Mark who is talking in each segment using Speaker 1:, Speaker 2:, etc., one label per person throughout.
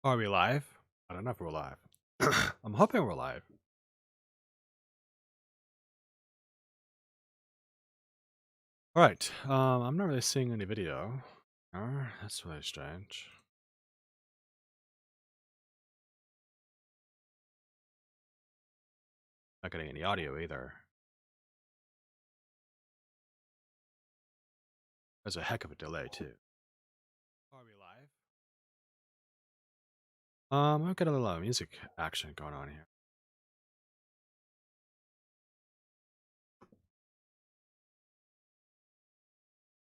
Speaker 1: Are we live? I don't know if we're live. I'm hoping we're live. All right. I'm not really seeing any video. That's really strange. Not getting any audio either. There's a heck of a delay too. Are we live? I've got a little music action going on here.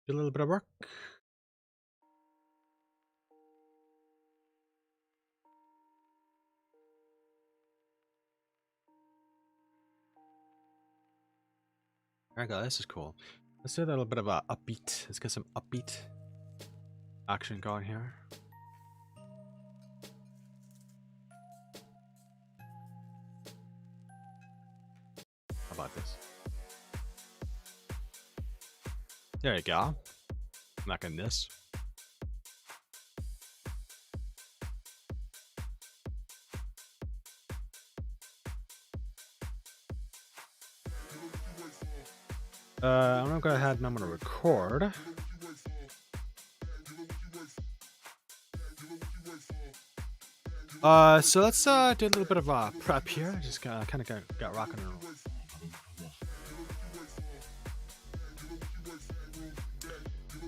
Speaker 1: Do a little bit of work. There we go. This is cool. Let's do a little bit of a upbeat. Let's get some upbeat action going here. How about this? There you go. Back in this. I'm gonna go ahead and I'm gonna record. So let's do a little bit of prep here. Just kind of got rocking and rolling.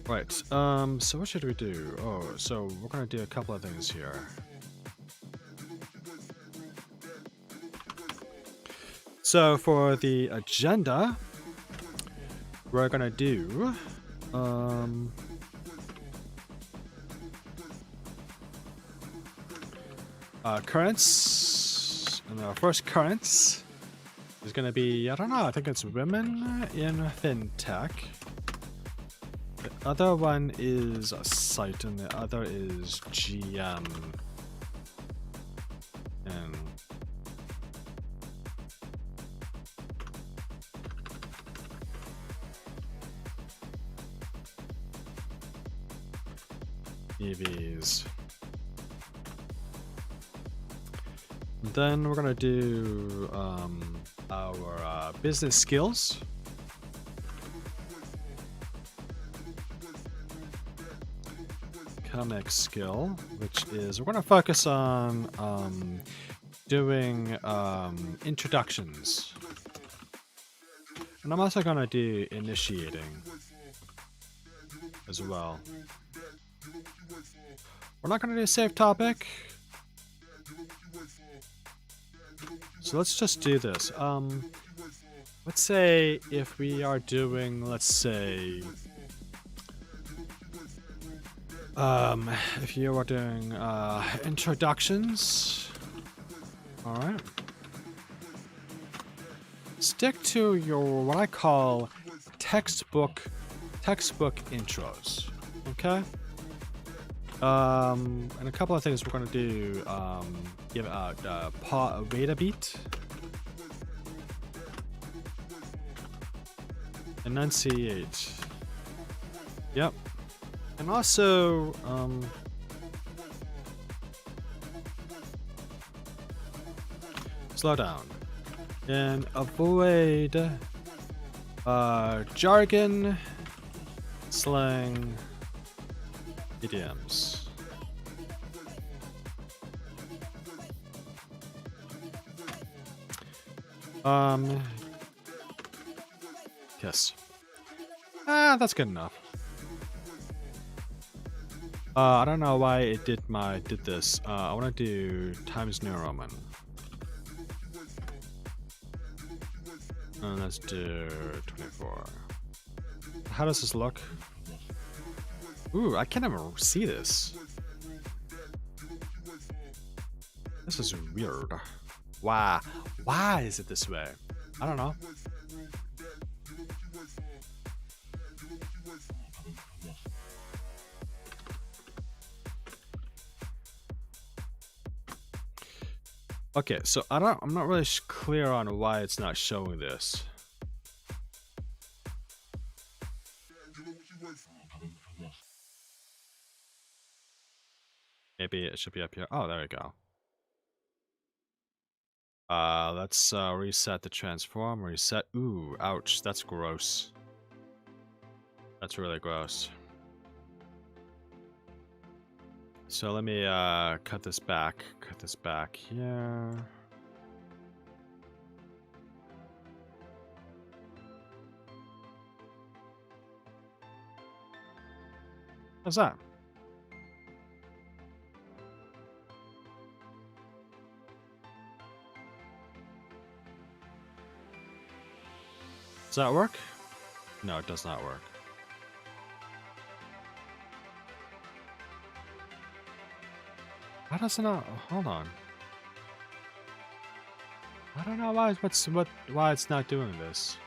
Speaker 1: Right. So what should we do? Oh, so we're gonna do a couple of things here. So for the agenda, we're gonna do currents, and our first currents is gonna be, I don't know, I think it's women in FinTech. The other one is a site, and the other is GM. And EVs. Then we're gonna do our business skills. Comic skill, which is we're gonna focus on doing introductions. And I'm also gonna do initiating as well. We're not gonna do save topic. So let's just do this. Let's say if we are doing, let's say, if you are doing introductions, all right. Stick to your what I call textbook intros, okay? And a couple of things we're gonna do. Give out wait a beat, enunciate. Yep, and also slow down and avoid jargon, slang, idioms. Yes. That's good enough. I don't know why it did this. I want to do Times New Roman. And let's do 24. How does this look? Ooh, I can't even see this. This is weird. Why? Why is it this way? I don't know. Okay, so I'm not really clear on why it's not showing this. Maybe it should be up here. Oh, there we go. Let's reset the transform. Reset. Ooh, ouch. That's gross. That's really gross. So let me cut this back. Cut this back here. What's that? Does that work? No, it does not work. Why does it not? Hold on. I don't know why it's not doing this.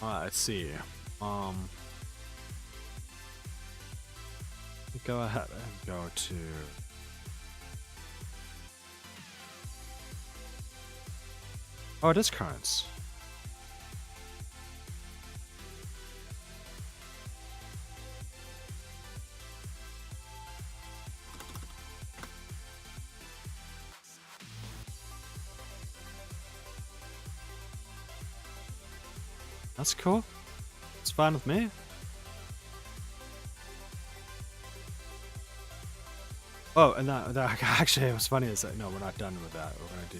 Speaker 1: Let's see. Go ahead and go to. Oh, it is currents. That's cool. It's fine with me. Oh, and that actually, what's funny is that no, we're not done with that. We're gonna do.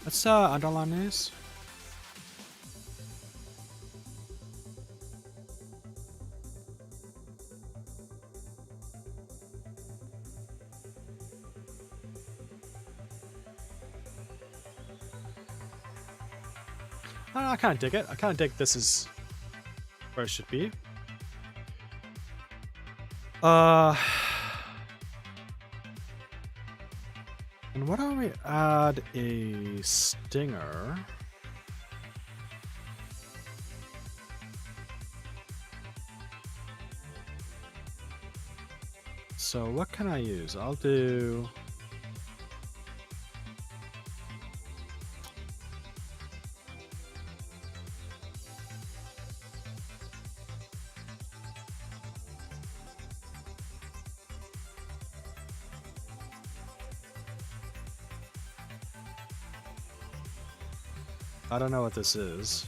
Speaker 1: Let's underline these. I kind of dig it. I kind of dig this is where it should be. And why don't we add a stinger? So what can I use? I'll do. I don't know what this is.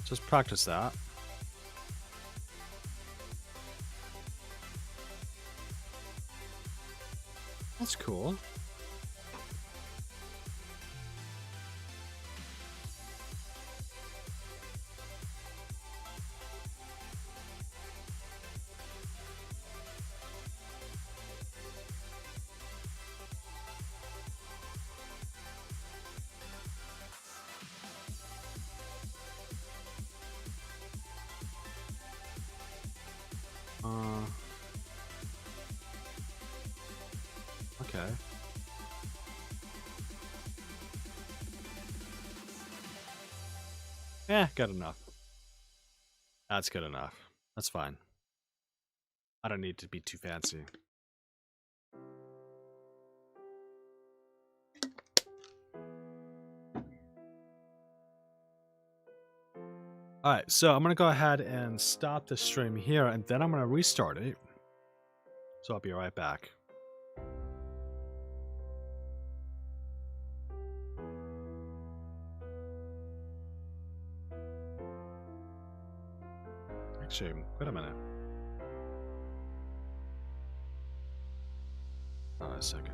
Speaker 1: Just practice that. That's cool. Okay. Good enough. That's good enough. That's fine. I don't need to be too fancy. Alright, so I'm going to go ahead and stop the stream here, and then I'm going to restart it. So I'll be right back. Actually, wait a minute. A second.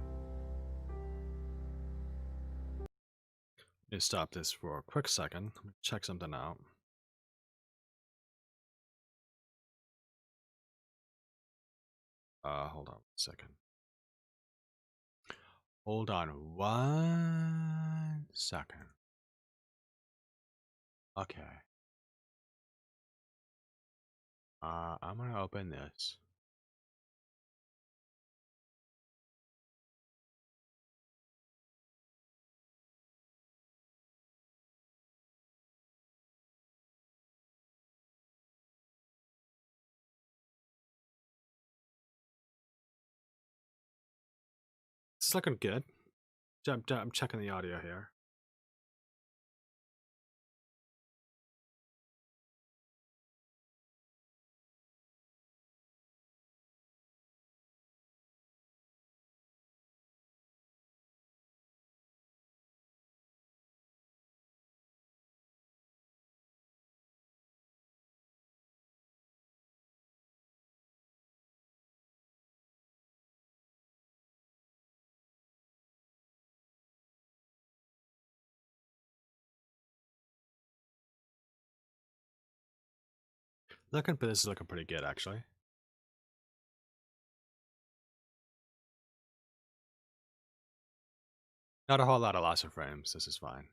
Speaker 1: Let me stop this for a quick second. Let me check something out. Hold on a second. Hold on 1 second. Okay. I'm gonna open this. It's looking good. I'm checking the audio here. This is looking pretty good, actually. Not a whole lot of loss of frames. This is fine.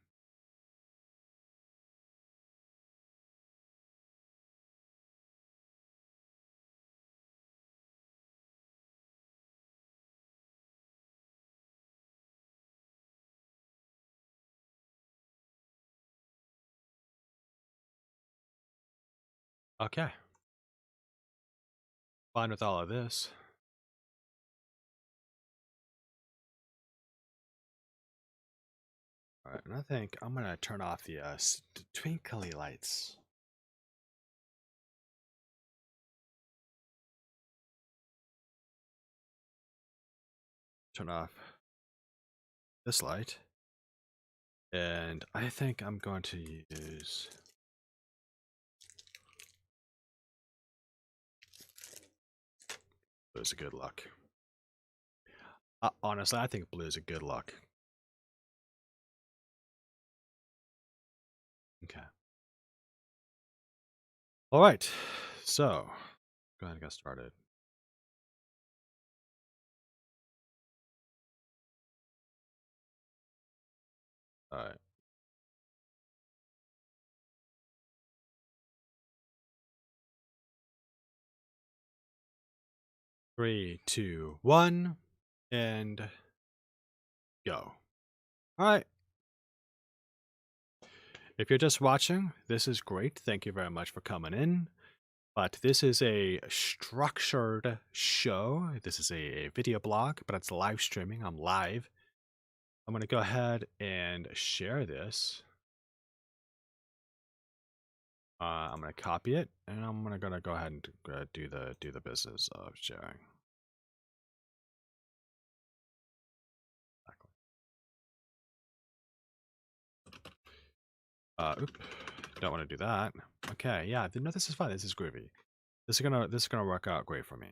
Speaker 1: Okay. Fine with all of this. All right, and I think I'm gonna turn off the twinkly lights. Turn off this light, and I think I'm going to use blue is a good luck. Honestly, I think blue is a good luck. Okay. All right. So, go ahead and get started. All right. 3, 2, 1, and go. All right. If you're just watching, this is great. Thank you very much for coming in. But this is a structured show. This is a video blog, but it's live streaming. I'm live. I'm going to go ahead and share this. I'm going to copy it, and I'm going to go ahead and do the business of sharing. Oop, don't want to do that. Okay, yeah, no, this is fine. This is groovy. This is gonna work out great for me.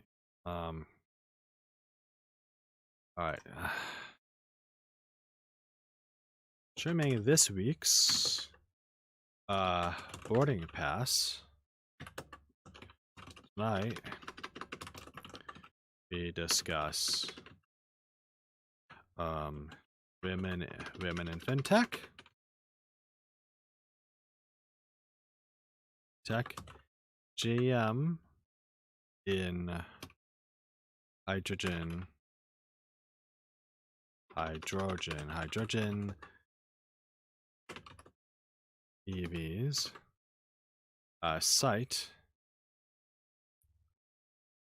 Speaker 1: All right. Streaming this week's boarding pass. Tonight we discuss women in FinTech. Tech GM in hydrogen EVs site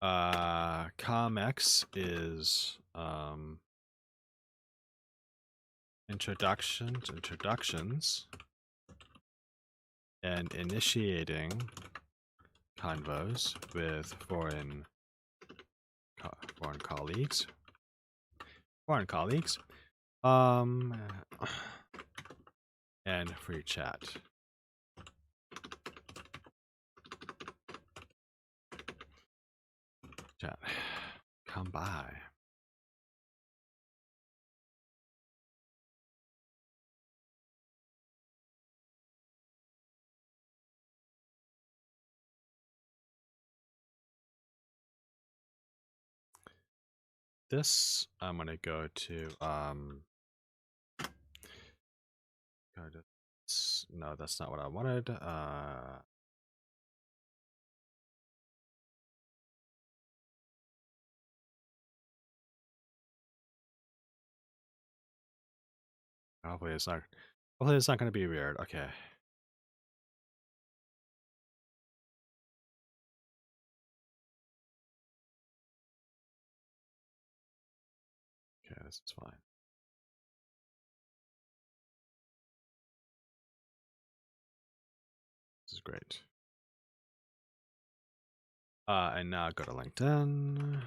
Speaker 1: ComX is introductions and initiating convos with foreign colleagues. And free chat. Come by. this. I'm gonna go to no, that's not what I wanted. Hopefully it's not. Hopefully it's not gonna be weird. Okay. Okay, this is fine. This is great. And now go to LinkedIn.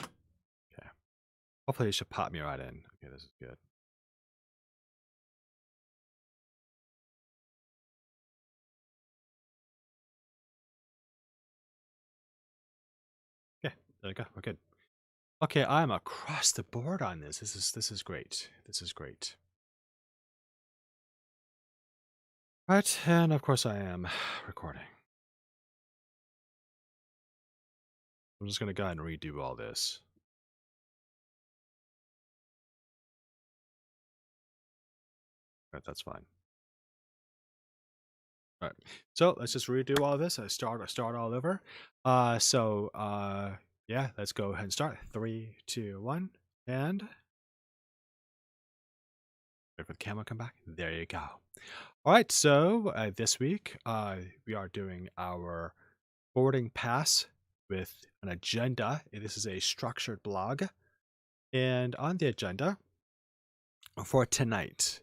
Speaker 1: Okay. Hopefully it should pop me right in. Okay, this is good. Okay, there we go. We're good. Okay, I'm across the board on this. This is great. This is great. Right, and of course I am recording. I'm just gonna go ahead and redo all this. Right, that's fine. All right, so let's just redo all this. I start all over. Yeah, let's go ahead and start. 3, 2, 1, and wait for the camera to come back. There you go. All right, so this week we are doing our boarding pass with an agenda. This is a structured blog, and on the agenda for tonight,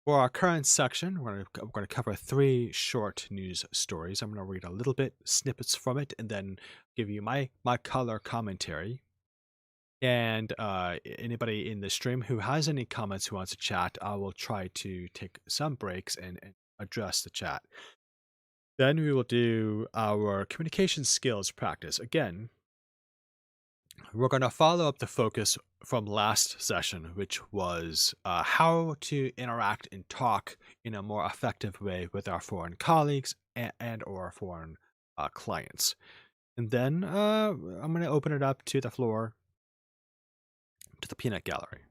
Speaker 1: for our current section, we're going to cover 3 short news stories. I'm going to read a little bit snippets from it, and then give you my color commentary. And anybody in the stream who has any comments who wants to chat, I will try to take some breaks and address the chat. Then we will do our communication skills practice. Again, we're going to follow up the focus from last session, which was how to interact and talk in a more effective way with our foreign colleagues and or foreign clients. And then I'm going to open it up to the floor, to the peanut gallery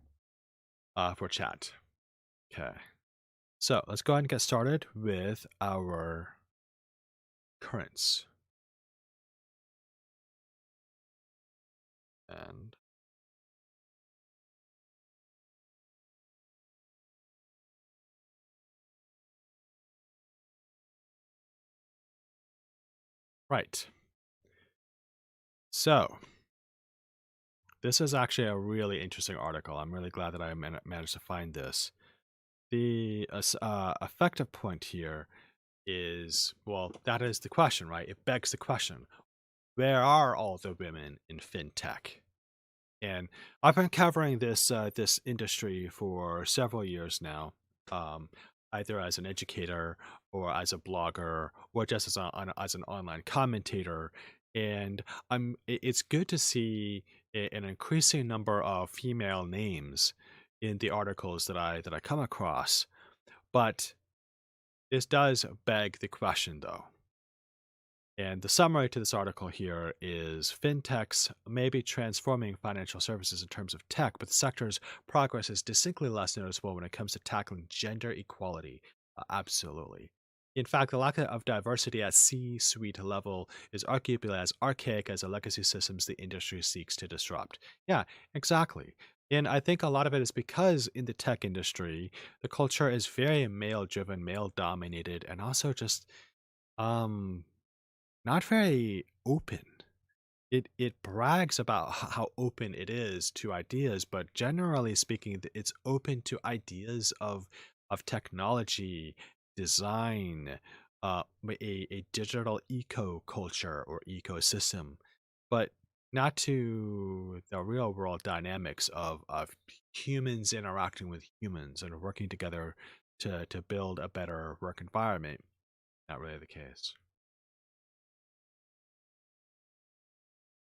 Speaker 1: for chat. Okay. So let's go ahead and get started with our currents. And right. So this is actually a really interesting article. I'm really glad that I managed to find this. The effective point here is, well, that is the question, right? It begs the question, where are all the women in FinTech? And I've been covering this this industry for several years now, either as an educator or as a blogger or just as an online commentator. And it's good to see an increasing number of female names in the articles that I come across. But this does beg the question, though. And the summary to this article here is fintechs may be transforming financial services in terms of tech, but the sector's progress is distinctly less noticeable when it comes to tackling gender equality. Absolutely. In fact, the lack of diversity at C-suite level is arguably as archaic as the legacy systems the industry seeks to disrupt. Yeah, exactly. And I think a lot of it is because in the tech industry, the culture is very male driven, male dominated, and also just um not very open. It brags about how open it is to ideas, but generally speaking, it's open to ideas of technology, design, a digital eco culture or ecosystem, but not to the real world dynamics of humans interacting with humans and working together to build a better work environment. Not really the case.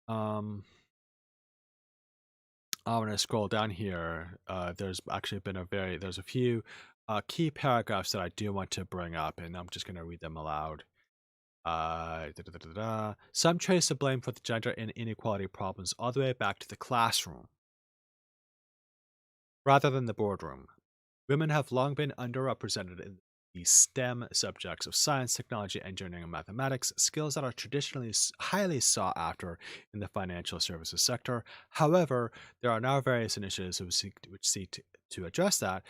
Speaker 1: Um, I'm gonna scroll down here. There's actually been there's a few key paragraphs that I do want to bring up, and I'm just gonna read them aloud. Some trace the blame for the gender and inequality problems all the way back to the classroom rather than the boardroom. Women have long been underrepresented in the STEM subjects of science, technology, engineering, and mathematics, skills that are traditionally highly sought after in the financial services sector. However, there are now various initiatives which seek to address that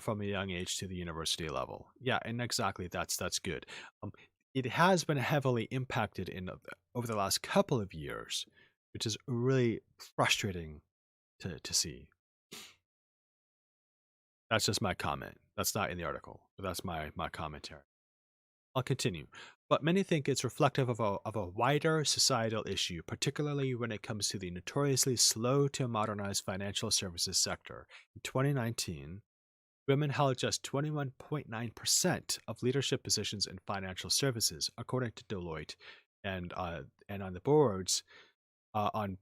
Speaker 1: from a young age to the university level. Yeah, and exactly that's good. Um, it has been heavily impacted in over the last couple of years, which is really frustrating to see. That's just my comment. That's not in the article, but that's my commentary. I'll continue. But many think it's reflective of a wider societal issue, particularly when it comes to the notoriously slow to modernize financial services sector. In 2019, women held just 21.9% of leadership positions in financial services, according to Deloitte, and on the boards, on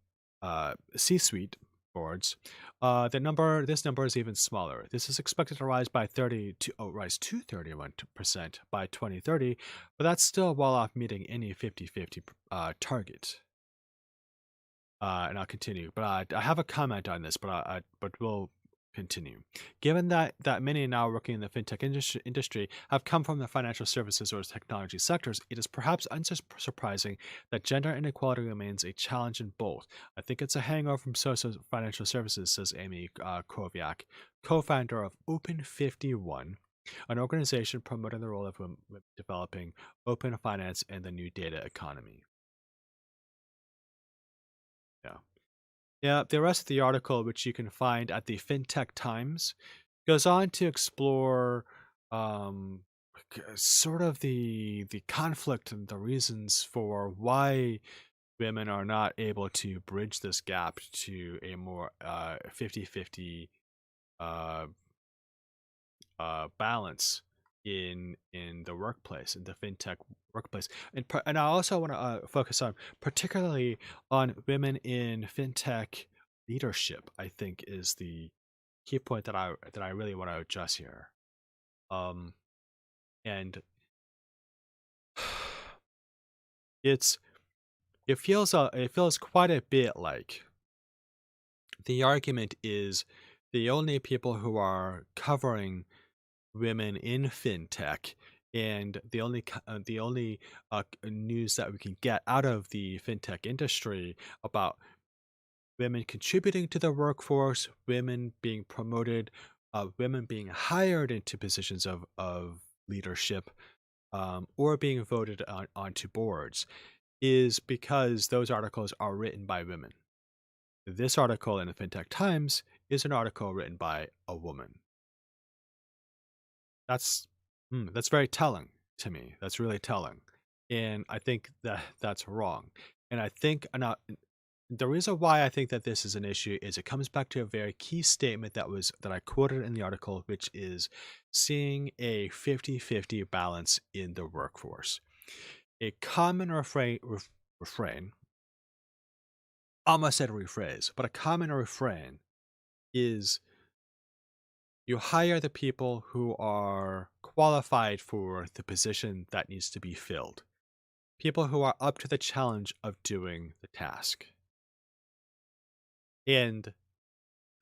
Speaker 1: C-suite boards, this number is even smaller. This is expected to rise to 31% by 2030, but that's still well off meeting any 50-50 target. And I'll continue, but I have a comment on this, but we'll continue. Given that many now working in the fintech industry have come from the financial services or technology sectors, it is perhaps unsurprising that gender inequality remains a challenge in both. I think it's a hangover from social financial services, says Amy Koviak, co-founder of Open 51, an organization promoting the role of women developing open finance and the new data economy. Yeah. Yeah, the rest of the article, which you can find at the FinTech Times, goes on to explore um, sort of the conflict and the reasons for why women are not able to bridge this gap to a more 50-50 uh, balance in the workplace, in the fintech workplace, and I also want to focus on particularly on women in fintech leadership. I think is the key point that I really want to address here. Um, and it's it feels quite a bit like the argument is the only people who are covering women in fintech, and the only news that we can get out of the fintech industry about women contributing to the workforce, women being promoted, women being hired into positions of leadership, or being voted onto boards, is because those articles are written by women. This article in the FinTech Times is an article written by a woman. That's that's very telling to me. That's really telling, and I think that that's wrong. And I think the reason why I think that this is an issue is it comes back to a very key statement that I quoted in the article, which is seeing a 50-50 balance in the workforce. A common refrain, almost said rephrase, but a common refrain is you hire the people who are qualified for the position that needs to be filled, people who are up to the challenge of doing the task. And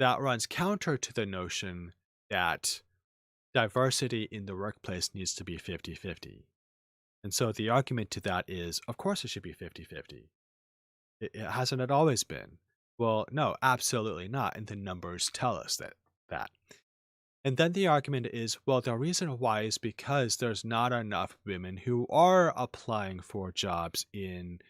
Speaker 1: that runs counter to the notion that diversity in the workplace needs to be 50-50. And so the argument to that is, of course, it should be 50-50. It hasn't it always been? Well, no, absolutely not. And the numbers tell us that. And then the argument is, well, the reason why is because there's not enough women who are applying for jobs in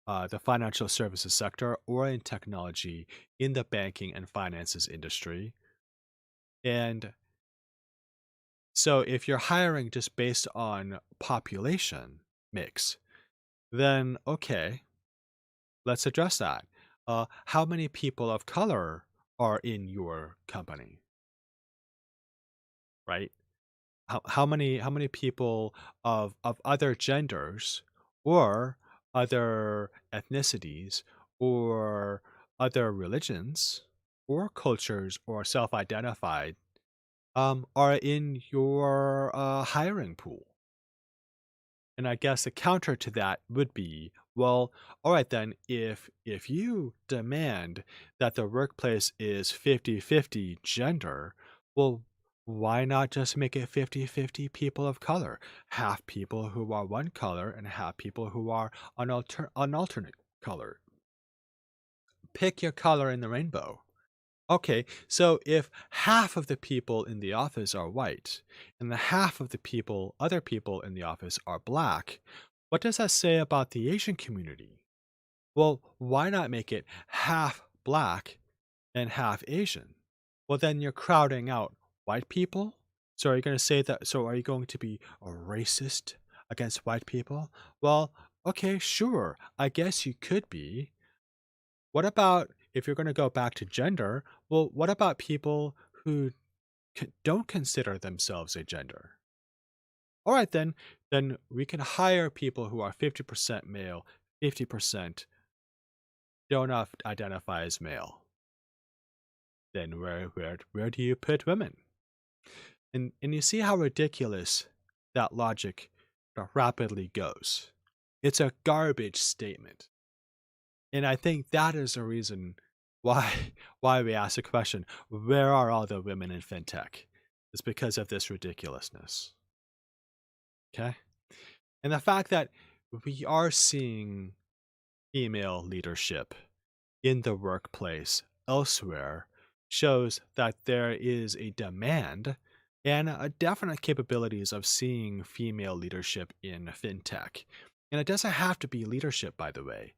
Speaker 1: the financial services sector or in technology in the banking and finances industry. And so if you're hiring just based on population mix, then okay, let's address that. How many people of color are in your company, right? How many people of other genders or other ethnicities or other religions or cultures or self-identified are in your hiring pool? And I guess the counter to that would be, well, all right then, if you demand that the workplace is 50-50 gender, well, why not just make it 50-50 people of color? Half people who are one color and half people who are an alternate color. Pick your color in the rainbow. Okay, so if half of the people in the office are white and the half of the other people in the office are black, what does that say about the Asian community? Well, why not make it half black and half Asian? Well, then you're crowding out white people. So are you going to say that? So are you going to be a racist against white people? Well, okay, sure. I guess you could be. What about if you're going to go back to gender? Well, what about people who don't consider themselves a gender? All right, then we can hire people who are 50% male, 50% don't identify as male. Then where do you put women? And you see how ridiculous that logic rapidly goes. It's a garbage statement. And I think that is the reason why why we ask the question, where are all the women in fintech? It's because of this ridiculousness. Okay? And the fact that we are seeing female leadership in the workplace elsewhere shows that there is a demand and a definite capabilities of seeing female leadership in fintech. And it doesn't have to be leadership, by the way.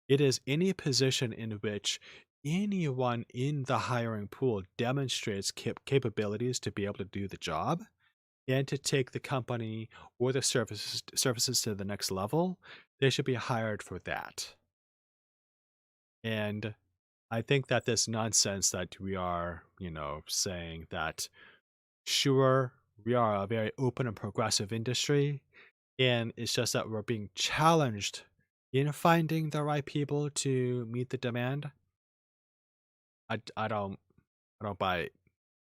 Speaker 1: It is any position in which anyone in the hiring pool demonstrates capabilities to be able to do the job and to take the company or the services to the next level. They should be hired for that. And I think that this nonsense that we are, saying that, sure, we are a very open and progressive industry, and it's just that we're being challenged in finding the right people to meet the demand. I don't buy it.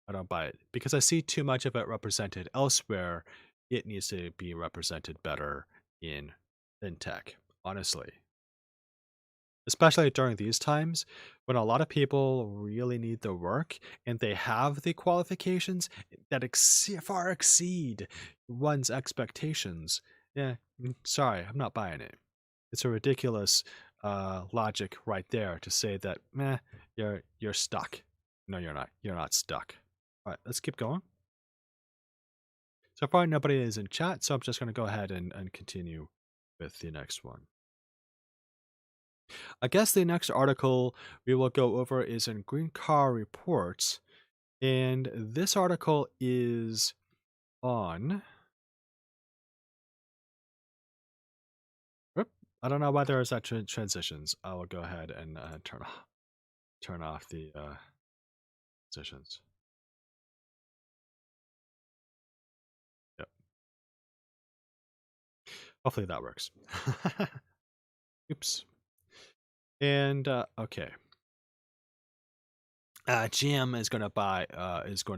Speaker 1: I don't buy it because I see too much of it represented elsewhere. It needs to be represented better in fintech, honestly. Especially during these times when a lot of people really need the work and they have the qualifications that far exceed one's expectations. Yeah, sorry, I'm not buying it. It's a ridiculous logic right there to say that, meh, you're stuck. No, you're not. You're not stuck. All right, let's keep going. So far, nobody is in chat, so I'm just going to go ahead and continue with the next one. I guess the next article we will go over is in Green Car Reports. And this article is on. Whoop, I don't know why there is that transitions. I will go ahead and turn off the transitions. Yep. Hopefully that works. Oops. And okay. GM is going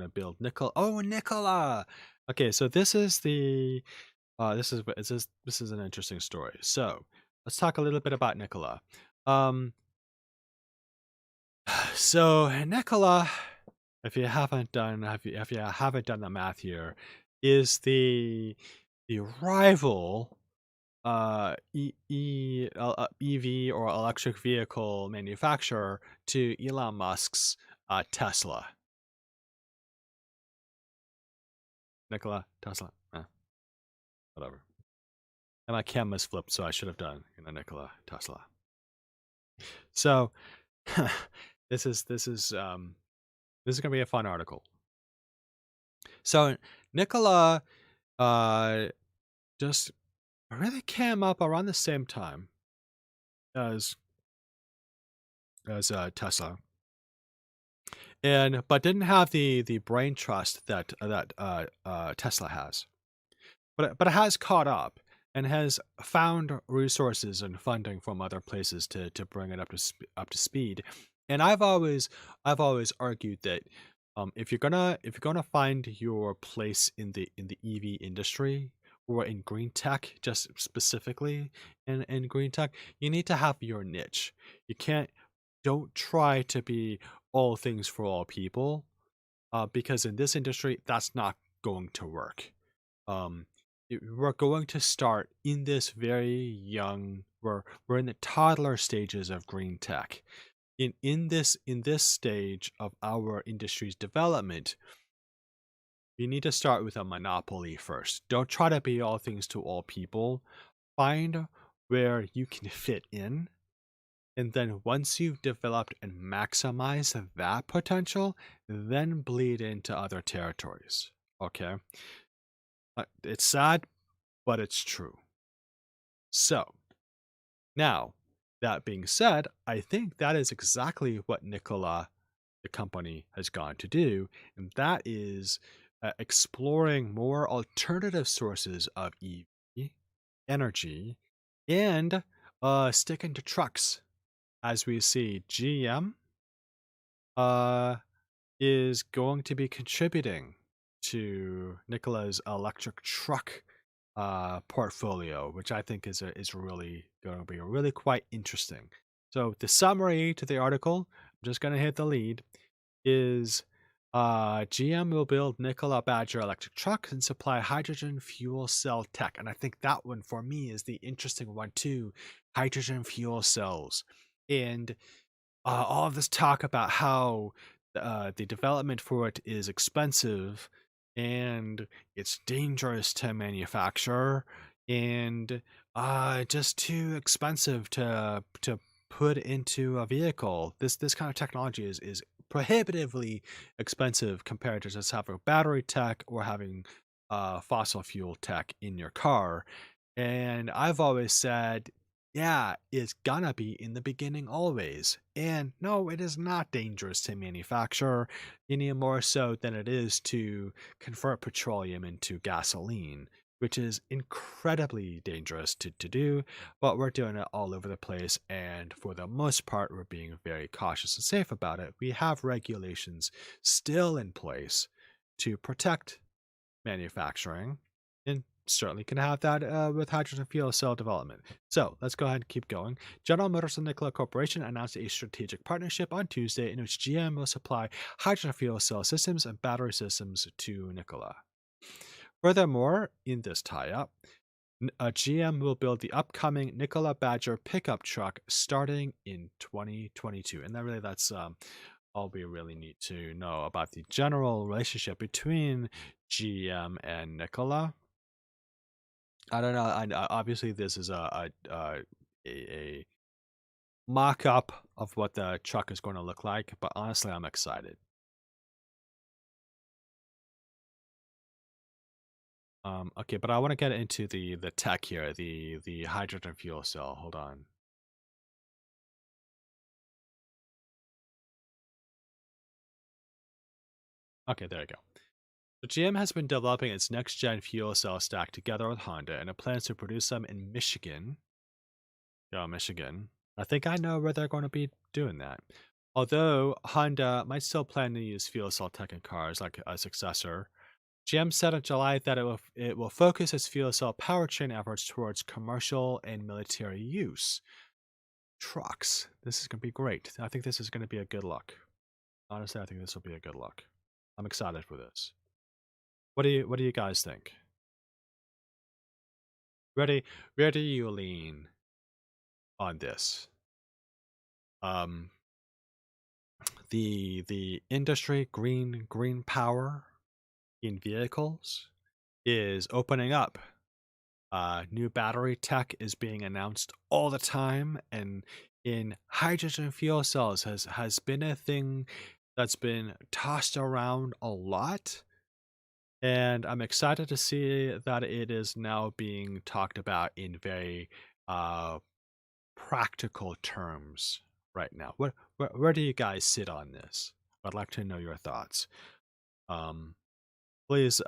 Speaker 1: to build Nikola. Oh, Nikola. Okay, so this is this is an interesting story. So let's talk a little bit about Nikola. So Nikola, if you haven't done the math here, is the rival EV or electric vehicle manufacturer to Elon Musk's Tesla. Nikola Tesla, whatever. And my camera's flipped, so I should have done Nikola Tesla. So this is gonna be a fun article. So Nikola just really came up around the same time as Tesla, but didn't have the brain trust that Tesla has. But it has caught up and has found resources and funding from other places to bring it up to speed. And I've always argued that if you're gonna find your place in the EV industry, or in green tech, just specifically in green tech, you need to have your niche. You can't, don't try to be all things for all people, because in this industry, that's not going to work. Um, we're going to start in this very young, we're in the toddler stages of green tech. In this stage of our industry's development, you need to start with a monopoly first. Don't try to be all things to all people. Find where you can fit in. And then once you've developed and maximized that potential, then bleed into other territories. Okay? It's sad, but it's true. So, now, that being said, I think that is exactly what Nikola, the company, has gone to do, and that is exploring more alternative sources of EV energy and sticking to trucks. As we see, GM uh, is going to be contributing to Nikola's electric truck portfolio, which I think is really going to be really quite interesting. So the summary to the article, I'm just going to hit the lead, is GM will build Nikola Badger electric trucks and supply hydrogen fuel cell tech. And I think that one for me is the interesting one too, hydrogen fuel cells. And all of this talk about how the development for it is expensive and it's dangerous to manufacture and just too expensive to put into a vehicle. This kind of technology is prohibitively expensive compared to just having battery tech or having fossil fuel tech in your car. And I've always said, yeah, it's gonna be in the beginning always. And no, it is not dangerous to manufacture any more so than it is to convert petroleum into gasoline, which is incredibly dangerous to do, but we're doing it all over the place. And for the most part, we're being very cautious and safe about it. We have regulations still in place to protect manufacturing, and certainly can have that with hydrogen fuel cell development. So let's go ahead and keep going. General Motors and Nikola Corporation announced a strategic partnership on Tuesday in which GM will supply hydrogen fuel cell systems and battery systems to Nikola. Furthermore, in this tie-up, GM will build the upcoming Nikola Badger pickup truck starting in 2022. And that's all we really need to know about the general relationship between GM and Nikola. I don't know. Obviously, this is a mock-up of what the truck is going to look like, but honestly, I'm excited. Okay, but I want to get into the tech here, the hydrogen fuel cell. Hold on. Okay, there you go. So GM has been developing its next-gen fuel cell stack together with Honda, and it plans to produce them in Michigan. Yeah, Michigan. I think I know where they're going to be doing that. Although Honda might still plan to use fuel cell tech in cars like a successor, GM said in July that it will focus its fuel cell powertrain efforts towards commercial and military use. Trucks. This is going to be great. I think this is going to be a good look. Honestly, I think this will be a good look. I'm excited for this. What do you guys think? Where do you lean on this? Um, the industry green power in vehicles is opening up. New battery tech is being announced all the time, and in hydrogen fuel cells has been a thing that's been tossed around a lot. And I'm excited to see that it is now being talked about in very uh, practical terms right now. Where do you guys sit on this? I'd like to know your thoughts. Um, Please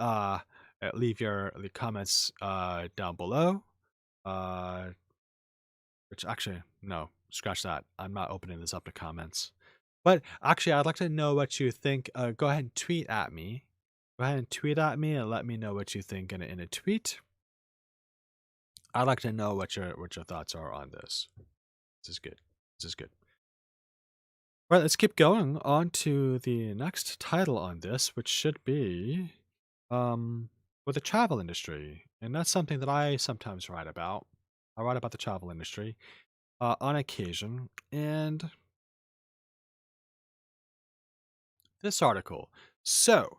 Speaker 1: leave your comments down below. Uh, which actually, no, scratch that. I'm not opening this up to comments. But actually, I'd like to know what you think. Go ahead and tweet at me. Go ahead and tweet at me and let me know what you think in a tweet. I'd like to know what your thoughts are on this. This is good. This is good. All right, let's keep going on to the next title on this, which should be with the travel industry. And that's something that I sometimes write about. I write about the travel industry on occasion. And this article. So,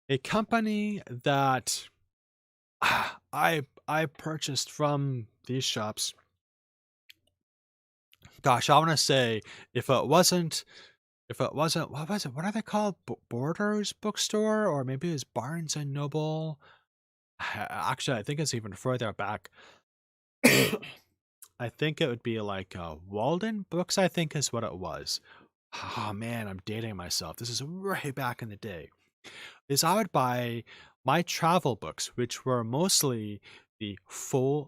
Speaker 1: a company that I purchased from these shops. Gosh, I want to say if it wasn't what was it? What are they called? Borders bookstore, or maybe it was Barnes and Noble. Actually, I think it's even further back. I think it would be like Walden Books. I think is what it was. Oh man, I'm dating myself. This is way back in the day. Is I would buy my travel books, which were mostly the Fodor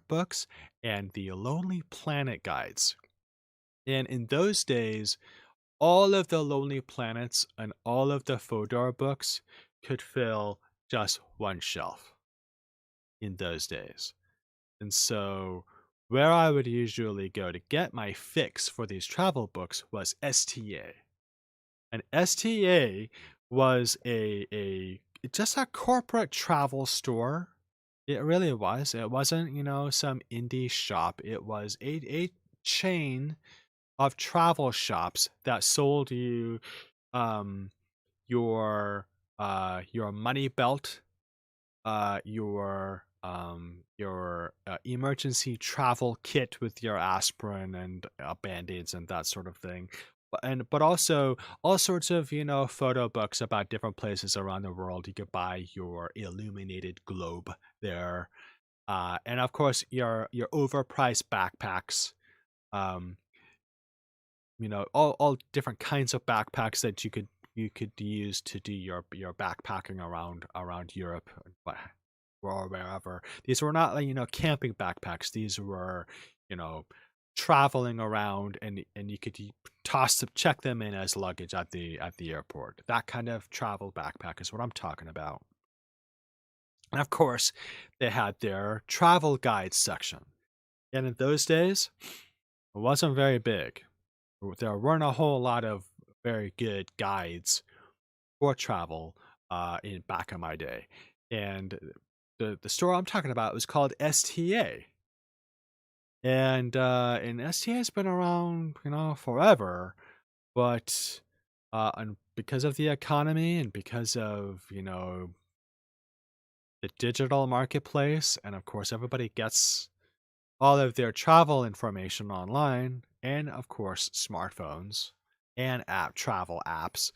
Speaker 1: books and the Lonely Planet guides. And in those days, all of the Lonely Planets and all of the Fodor books could fill just one shelf in those days. And so, where I would usually go to get my fix for these travel books was STA. And STA was a just a corporate travel store. It really was. It wasn't, some indie shop. It was a chain of travel shops that sold you um your money belt, your emergency travel kit with your aspirin and band-aids and that sort of thing. But also all sorts of, photo books about different places around the world. You could buy your illuminated globe there. And of course your overpriced backpacks. Um, all different kinds of backpacks that you could use to do your backpacking around Europe or wherever. These were not like, camping backpacks. These were, you know traveling around, and you could check them in as luggage at the airport. That kind of travel backpack is what I'm talking about. And of course they had their travel guide section, and in those days it wasn't very big. There weren't a whole lot of very good guides for travel in back in my day. And the store I'm talking about was called STA. And STA has been around, forever, but and because of the economy and because of, the digital marketplace, and of course everybody gets all of their travel information online, and of course smartphones and travel apps,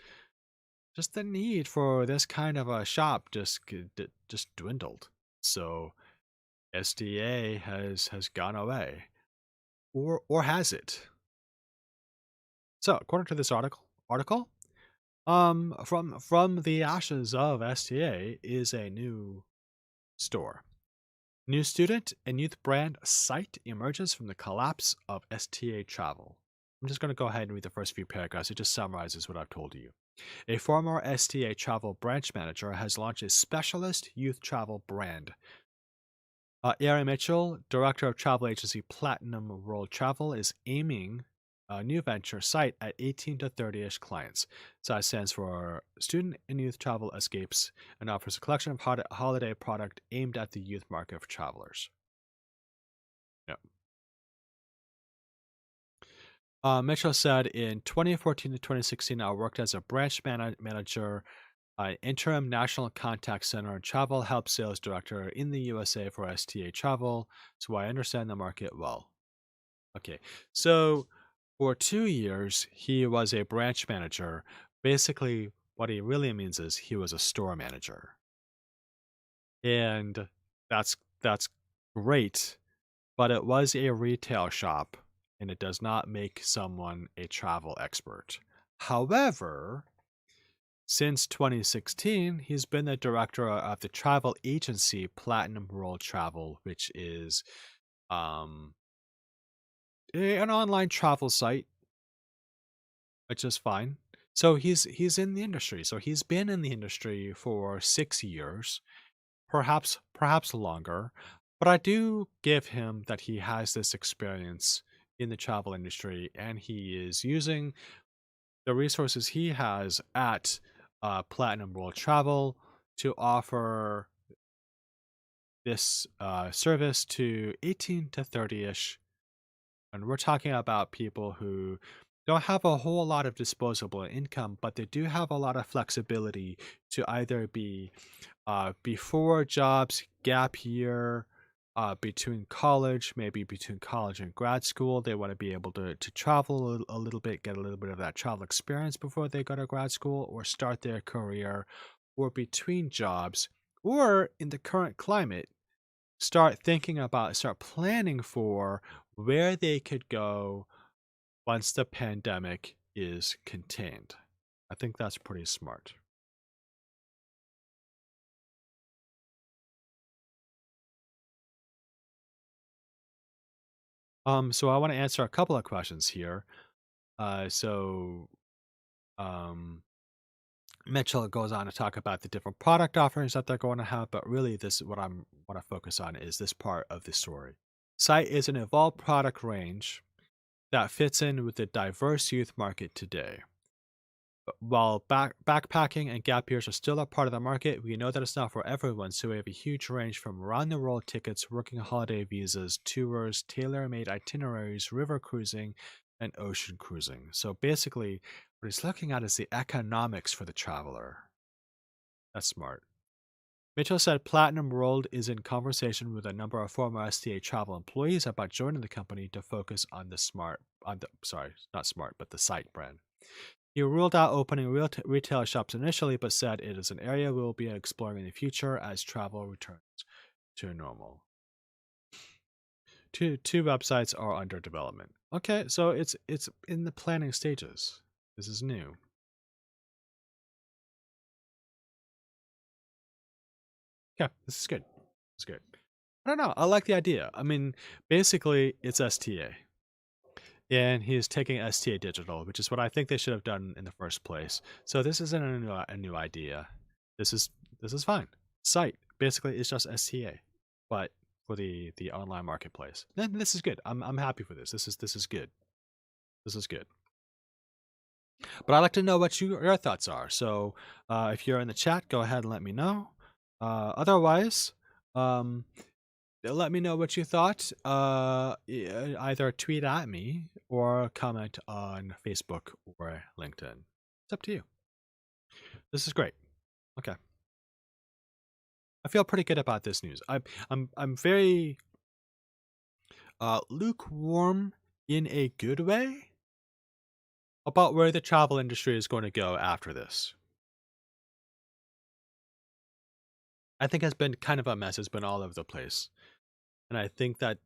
Speaker 1: just the need for this kind of a shop just dwindled. So SDA has gone away, or has it? So according to this article, from the ashes of STA is a new store. New student and youth brand site emerges from the collapse of STA Travel. I'm just going to go ahead and read the first few paragraphs. It just summarizes what I've told you. A former STA Travel branch manager has launched a specialist youth travel brand. Aaron Mitchell, director of travel agency Platinum World Travel, is aiming a new venture site at 18 to 30-ish clients. SIZE stands for Student and Youth Travel Escapes and offers a collection of holiday product aimed at the youth market for travelers. Yep. Mitchell said in 2014 to 2016, I worked as a branch manager, interim national contact center, and travel help sales director in the USA for STA Travel, so I understand the market well. Okay, so for 2 years, he was a branch manager. Basically, what he really means is he was a store manager. And that's great, but it was a retail shop, and it does not make someone a travel expert. However, since 2016, he's been the director of the travel agency Platinum World Travel, which is um, an online travel site, which is fine. So he's in the industry. So he's been in the industry for 6 years, perhaps longer. But I do give him that he has this experience in the travel industry, and he is using the resources he has at Platinum World Travel to offer this service to 18 to 30-ish. And we're talking about people who don't have a whole lot of disposable income, but they do have a lot of flexibility to either be before jobs, gap year, between college, maybe between college and grad school. They want to be able to travel a little bit, get a little bit of that travel experience before they go to grad school or start their career, or between jobs, or in the current climate, start planning for where they could go once the pandemic is contained. I think that's pretty smart. So I want to answer a couple of questions here. So um, Mitchell goes on to talk about the different product offerings that they're going to have, but really, this what I'm want to focus on is this part of the story. Site is an evolved product range that fits in with the diverse youth market today. While backpacking and gap years are still a part of the market, we know that it's not for everyone, so we have a huge range from around the world tickets, working holiday visas, tours, tailor made itineraries, river cruising, and ocean cruising. So basically, what he's looking at is the economics for the traveler. That's smart. Mitchell said Platinum World is in conversation with a number of former STA travel employees about joining the company to focus on not smart, but the site brand. He ruled out opening retail shops initially, but said it is an area we will be exploring in the future as travel returns to normal. Two websites are under development. Okay, so it's in the planning stages. This is new. Yeah, this is good. It's good. I don't know. I like the idea. I mean, basically, it's STA. And he is taking STA Digital, which is what I think they should have done in the first place. So this isn't a new idea. This is fine. Site basically is just STA, but for the online marketplace. Then this is good. I'm happy for this. This is good. This is good. But I'd like to know what your thoughts are. So if you're in the chat, go ahead and let me know. Otherwise, um, let me know what you thought. Either tweet at me or comment on Facebook or LinkedIn. It's up to you. This is great. Okay. I feel pretty good about this news. I'm very lukewarm in a good way about where the travel industry is going to go after this. I think it's been kind of a mess. It's been all over the place. And I think that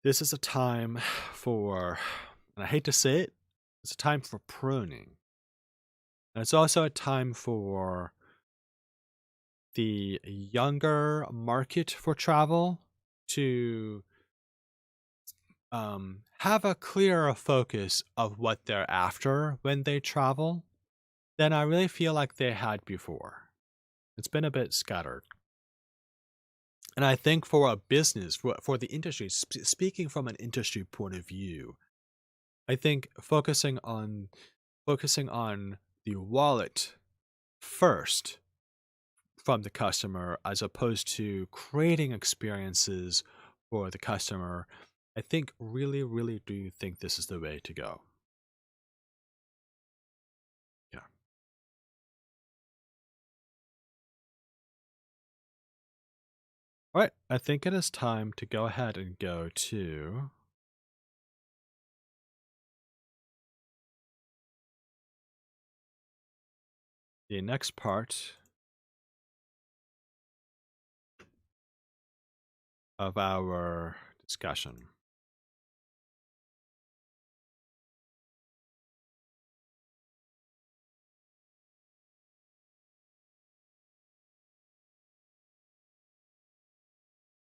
Speaker 1: this is a time for, and I hate to say it, it's a time for pruning. And it's also a time for the younger market for travel to have a clearer focus of what they're after when they travel than I really feel like they had before. It's been a bit scattered. And I think for a business, for the industry, speaking from an industry point of view, I think focusing on the wallet first from the customer as opposed to creating experiences for the customer, I think really, really do think this is the way to go. Yeah. All right. I think it is time to go ahead and go to the next part of our discussion.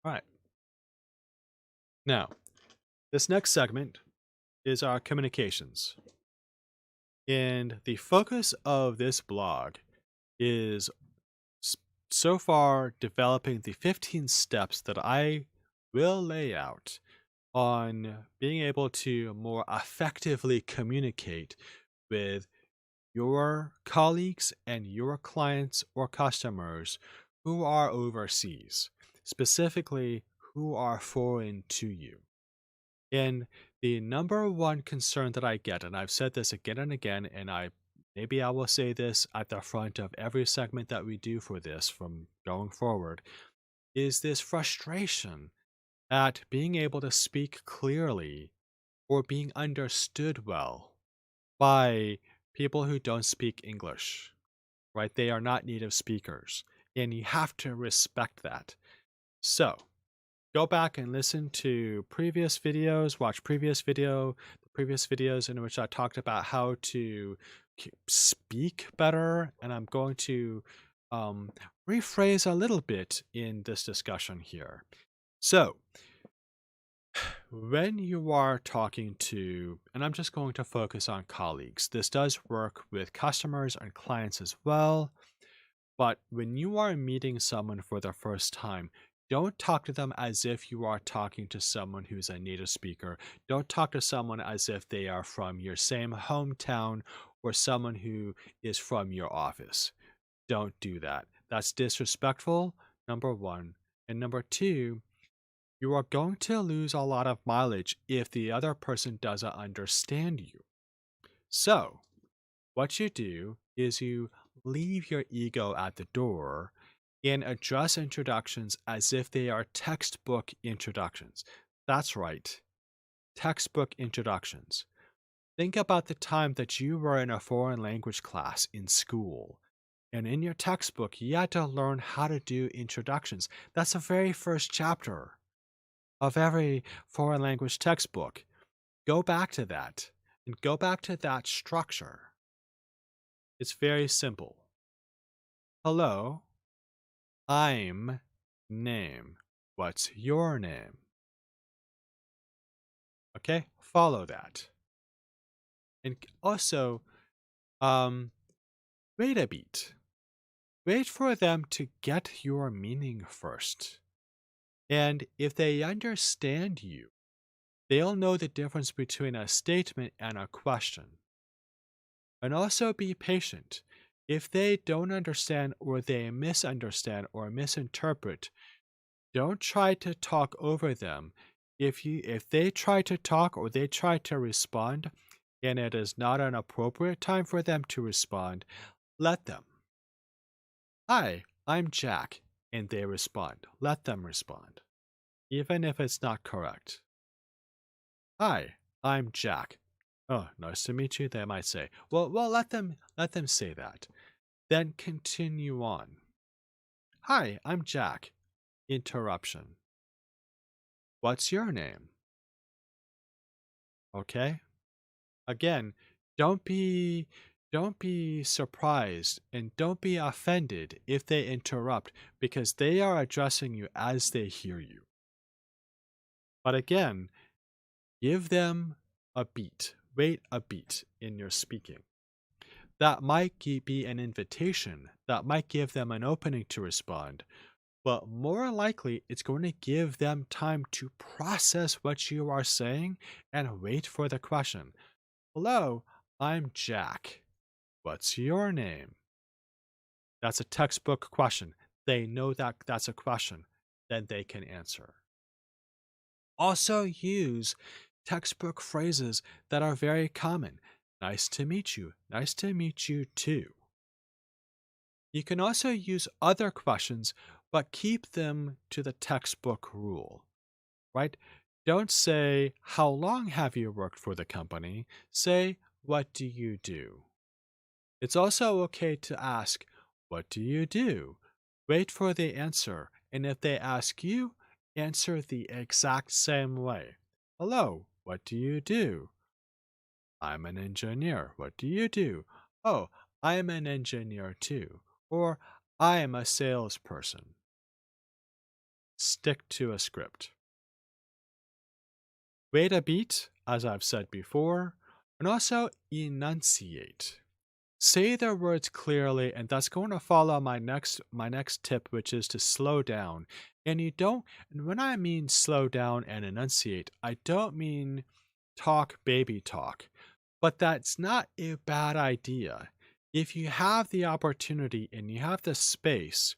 Speaker 1: All right. Now, this next segment is our communications. And the focus of this blog is so far developing the 15 steps that I will lay out on being able to more effectively communicate with your colleagues and your clients or customers who are overseas, specifically who are foreign to you. And the number one concern that I get, and I've said this again and again, and maybe I will say this at the front of every segment that we do for this from going forward, is this frustration at being able to speak clearly or being understood well by people who don't speak English, right? They are not native speakers, and you have to respect that. So, go back and listen to previous videos, watch the previous videos in which I talked about how to speak better, and I'm going to rephrase a little bit in this discussion here. So, when you are talking to, and I'm just going to focus on colleagues, this does work with customers and clients as well. But when you are meeting someone for the first time, don't talk to them as if you are talking to someone who's a native speaker. Don't talk to someone as if they are from your same hometown or someone who is from your office. Don't do that. That's disrespectful, number one. And number two, you are going to lose a lot of mileage if the other person doesn't understand you. So, what you do is you leave your ego at the door and address introductions as if they are textbook introductions. That's right, textbook introductions. Think about the time that you were in a foreign language class in school. And in your textbook, you had to learn how to do introductions. That's the very first chapter of every foreign language textbook. Go back to that and go back to that structure. It's very simple. Hello, I'm name. What's your name? Okay, follow that. And also, wait a beat. Wait for them to get your meaning first. And if they understand you, they'll know the difference between a statement and a question. And also be patient. If they don't understand or they misunderstand or misinterpret, don't try to talk over them. If they try to talk or they try to respond and it is not an appropriate time for them to respond, let them. Hi, I'm Jack, and they respond. Let them respond, even if it's not correct. Hi, I'm Jack. Oh, nice to meet you, they might say. Well, let them say that. Then continue on. Hi, I'm Jack. Interruption. What's your name? Okay? Again, don't be surprised and don't be offended if they interrupt because they are addressing you as they hear you. But again, give them a beat. Wait a beat in your speaking. That might be an invitation. That might give them an opening to respond. But more likely, it's going to give them time to process what you are saying and wait for the question. Hello, I'm Jack. What's your name? That's a textbook question. They know that that's a question. Then they can answer. Also use textbook phrases that are very common. Nice to meet you. Nice to meet you too. You can also use other questions, but keep them to the textbook rule, right? Don't say, how long have you worked for the company? Say, what do you do? It's also okay to ask, what do you do? Wait for the answer, and if they ask you, answer the exact same way. Hello, what do you do? I'm an engineer. What do you do? Oh, I'm an engineer too. Or I am a salesperson. Stick to a script. Wait a beat, as I've said before, and also enunciate. Say their words clearly, and that's going to follow my next tip, which is to slow down. And you don't and when I mean slow down and enunciate, I don't mean talk baby talk. But that's not a bad idea. If you have the opportunity and you have the space,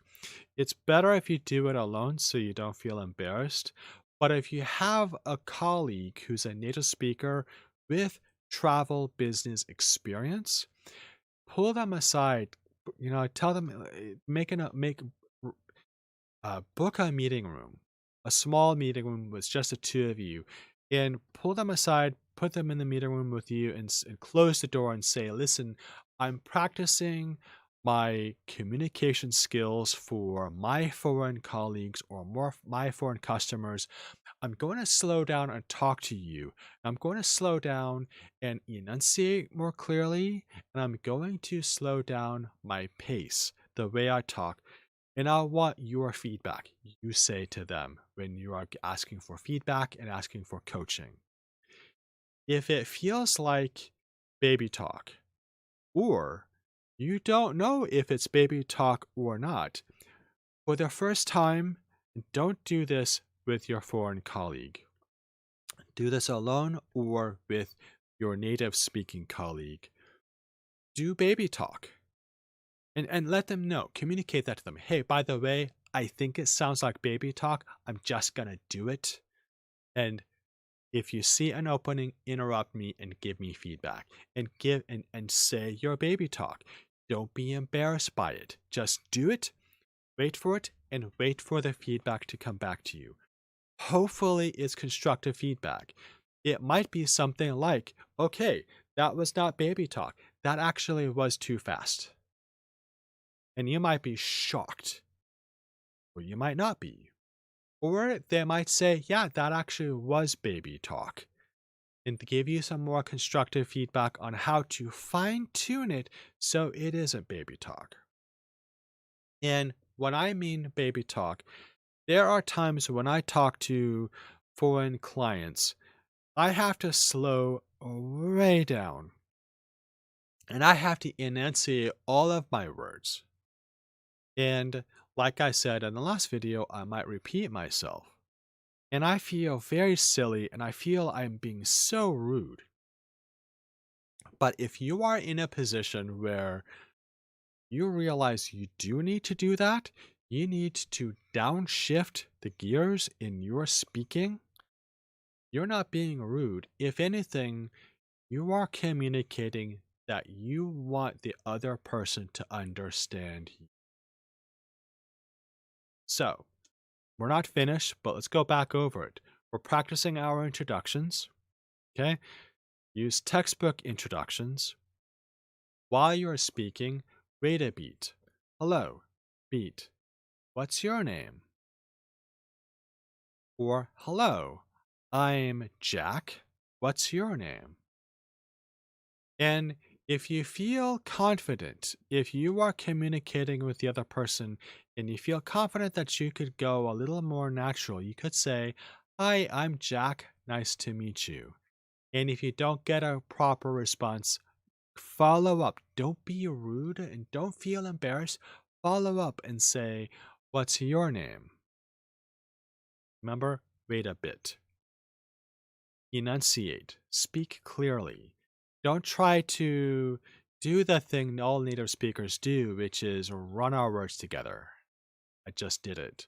Speaker 1: it's better if you do it alone so you don't feel embarrassed. But if you have a colleague who's a native speaker with travel business experience, pull them aside. Tell them, book a meeting room, a small meeting room with just the two of you, and pull them aside, put them in the meeting room with you, and close the door and say, listen, I'm practicing my communication skills for my foreign colleagues or more my foreign customers. I'm going to slow down and talk to you. I'm going to slow down and enunciate more clearly, and I'm going to slow down my pace, the way I talk. And I want your feedback. You say to them when you are asking for feedback and asking for coaching. If it feels like baby talk, or you don't know if it's baby talk or not, for the first time, don't do this with your foreign colleague. Do this alone or with your native speaking colleague. Do baby talk. And let them know. Communicate that to them. Hey, by the way, I think it sounds like baby talk. I'm just gonna do it. And if you see an opening, interrupt me and give me feedback. And say your baby talk. Don't be embarrassed by it. Just do it, wait for it, and wait for the feedback to come back to you. Hopefully it's constructive feedback. It might be something like, okay, that was not baby talk. That actually was too fast. And you might be shocked, or you might not be. Or they might say, yeah, that actually was baby talk, and to give you some more constructive feedback on how to fine tune it so it isn't baby talk. And when I mean baby talk, there are times when I talk to foreign clients, I have to slow way down, and I have to enunciate all of my words. And like I said in the last video, I might repeat myself. And I feel very silly and I feel I'm being so rude. But if you are in a position where you realize you do need to do that, you need to downshift the gears in your speaking, you're not being rude. If anything, you are communicating that you want the other person to understand you. So, we're not finished, but let's go back over it. We're practicing our introductions. Okay? Use textbook introductions. While you are speaking, wait a beat. Hello, beat. What's your name? Or, hello, I'm Jack. What's your name? And if you feel confident, if you are communicating with the other person and you feel confident that you could go a little more natural, you could say, hi, I'm Jack. Nice to meet you. And if you don't get a proper response, follow up. Don't be rude and don't feel embarrassed. Follow up and say, what's your name? Remember, wait a bit. Enunciate. Speak clearly. Don't try to do the thing all native speakers do, which is run our words together. I just did it.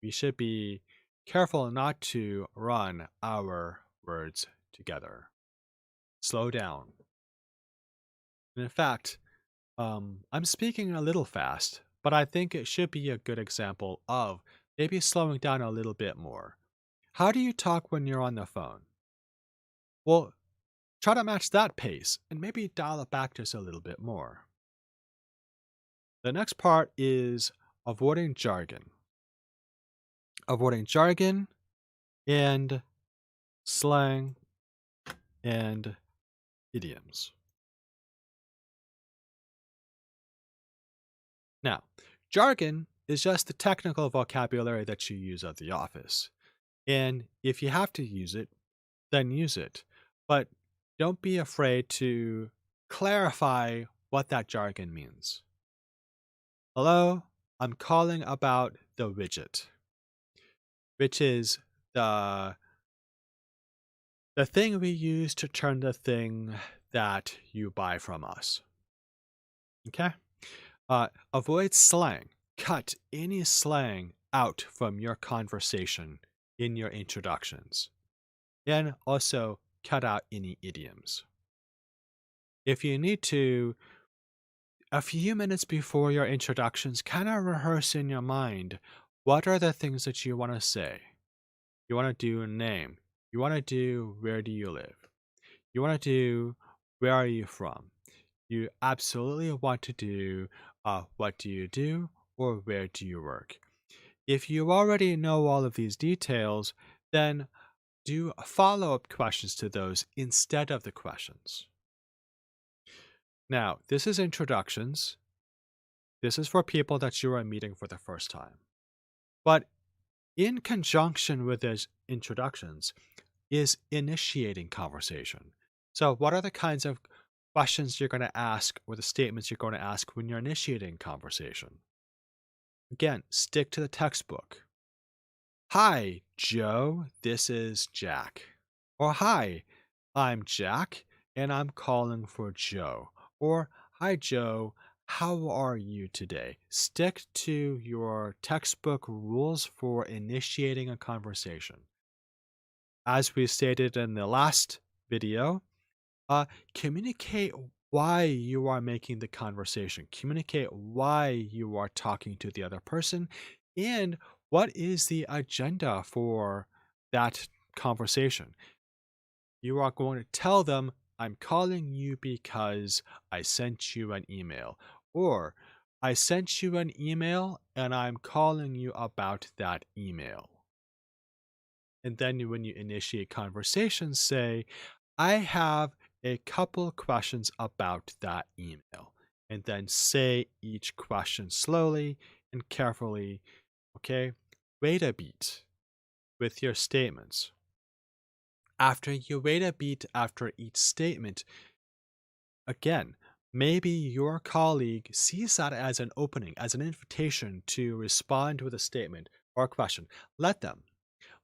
Speaker 1: We should be careful not to run our words together. Slow down. And in fact, I'm speaking a little fast, but I think it should be a good example of maybe slowing down a little bit more. How do you talk when you're on the phone? Well, try to match that pace and maybe dial it back just a little bit more. The next part is avoiding jargon. Avoiding jargon and slang and idioms. Now, jargon is just the technical vocabulary that you use at the office. And if you have to use it, then use it. But don't be afraid to clarify what that jargon means. Hello, I'm calling about the widget, which is the thing we use to turn the thing that you buy from us. Okay? Avoid slang. Cut any slang out from your conversation in your introductions. And also cut out any idioms. If you need to, a few minutes before your introductions, kind of rehearse in your mind what are the things that you want to say. You want to do a name. You want to do where do you live. You want to do where are you from. You absolutely want to do what do you do or where do you work. If you already know all of these details, then do follow-up questions to those instead of the questions. Now, this is introductions. This is for people that you are meeting for the first time. But in conjunction with those introductions is initiating conversation. So what are the kinds of questions you're going to ask or the statements you're going to ask when you're initiating conversation? Again, stick to the textbook. Hi, Joe, this is Jack. Or hi, I'm Jack and I'm calling for Joe. Or hi, Joe, how are you today? Stick to your textbook rules for initiating a conversation. As we stated in the last video, communicate why you are making the conversation. Communicate why you are talking to the other person and what is the agenda for that conversation. You are going to tell them, I'm calling you because I sent you an email. Or, I sent you an email and I'm calling you about that email. And then when you initiate conversations, say, I have a couple questions about that email. And then say each question slowly and carefully. Okay? Wait a beat with your statements. After you wait a beat after each statement, again, maybe your colleague sees that as an opening, as an invitation to respond with a statement or a question. Let them.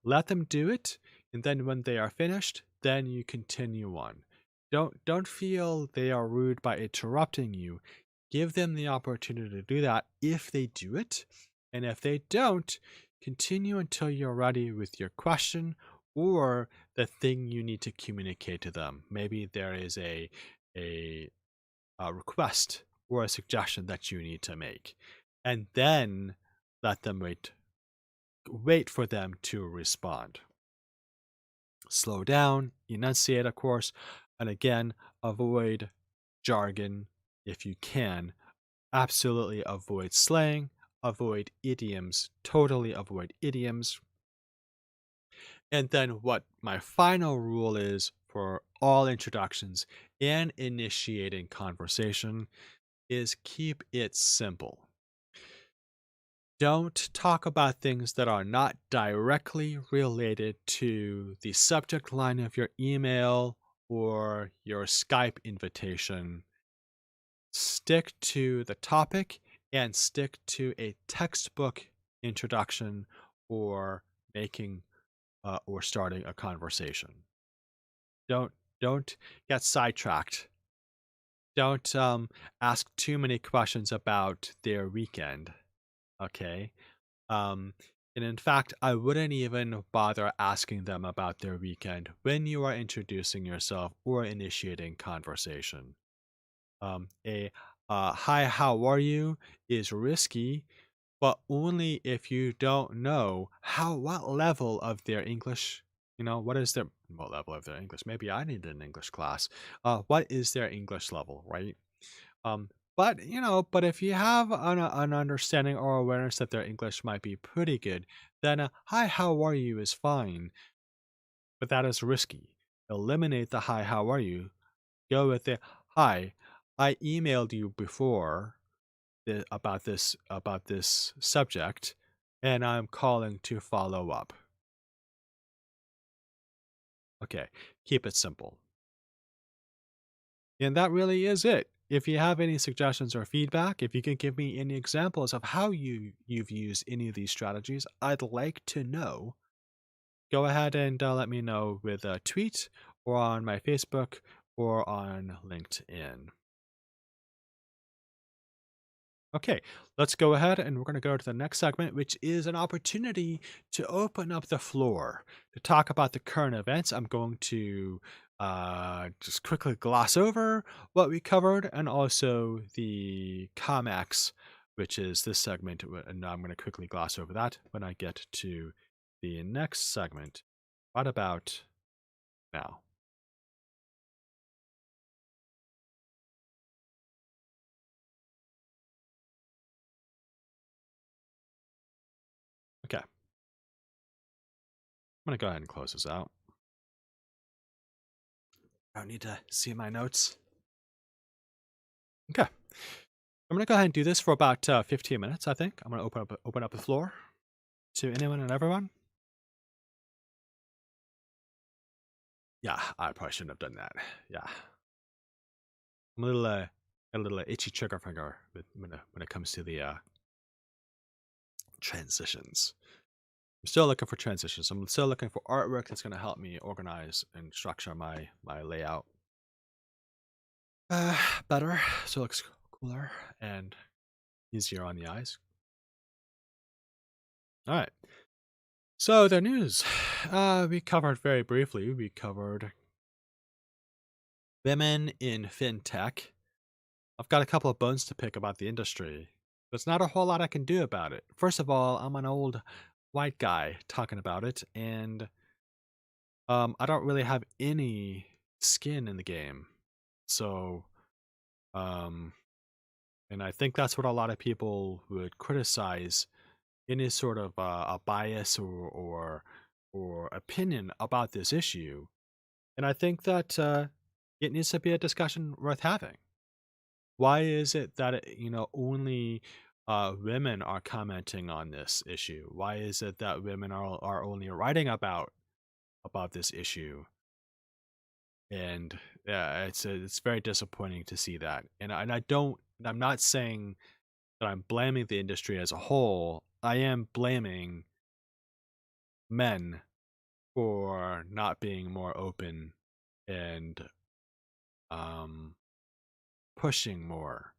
Speaker 1: Let them do it, and then when they are finished, then you continue on. Don't feel they are rude by interrupting you. Give them the opportunity to do that if they do it, and if they don't, continue until you're ready with your question or the thing you need to communicate to them. Maybe there is a request or a suggestion that you need to make, and then let them wait for them to respond. Slow down, enunciate, of course, and again, avoid jargon if you can. Absolutely avoid slang, avoid idioms, totally avoid idioms. And then what my final rule is for all introductions and initiating conversation is keep it simple. Don't talk about things that are not directly related to the subject line of your email or your Skype invitation. Stick to the topic and stick to a textbook introduction or making or starting a conversation. Don't get sidetracked. Don't ask too many questions about their weekend. Okay. Um, and in fact, I wouldn't even bother asking them about their weekend when you are introducing yourself or initiating conversation. A hi, how are you is risky, but only if you don't know what level of their English, what is their what level of their English? Maybe I need an English class. What is their English level, right? Um, but if you have an understanding or awareness that their English might be pretty good, then hi, how are you is fine, but that is risky. Eliminate the hi, how are you. Go with the hi, I emailed you before about this subject, and I'm calling to follow up. Okay, keep it simple. And that really is it. if you have any suggestions or feedback, if you can give me any examples of how you've used any of these strategies, I'd like to know. Go ahead and let me know with a tweet or on my Facebook or on LinkedIn. Okay, let's go ahead and we're going to go to the next segment, which is an opportunity to open up the floor to talk about the current events. I'm going to just quickly gloss over what we covered and also the COMEX, which is this segment. And I'm going to quickly gloss over that when I get to the next segment. What about now? Okay, I'm going to go ahead and close this out. I don't need to see my notes. Okay. I'm gonna go ahead and do this for about 15 minutes. I think I'm gonna open up the floor to anyone and everyone. Yeah, I probably shouldn't have done that. Yeah, I'm a little got a little itchy trigger finger when it comes to the transitions. I'm still looking for transitions. I'm still looking for artwork that's gonna help me organize and structure my layout better, so it looks cooler and easier on the eyes. All right. So the news, we covered very briefly. We covered women in FinTech. I've got a couple of bones to pick about the industry. There's not a whole lot I can do about it. First of all, I'm an old white guy talking about it, and I don't really have any skin in the game. So, um, and I think that's what a lot of people would criticize any sort of a bias or opinion about this issue. And I think that it needs to be a discussion worth having. Why is it that only women are commenting on this issue? Why is it that women are only writing about this issue? And yeah, it's very disappointing to see that. I'm not saying that I'm blaming the industry as a whole. I am blaming men for not being more open and um pushing more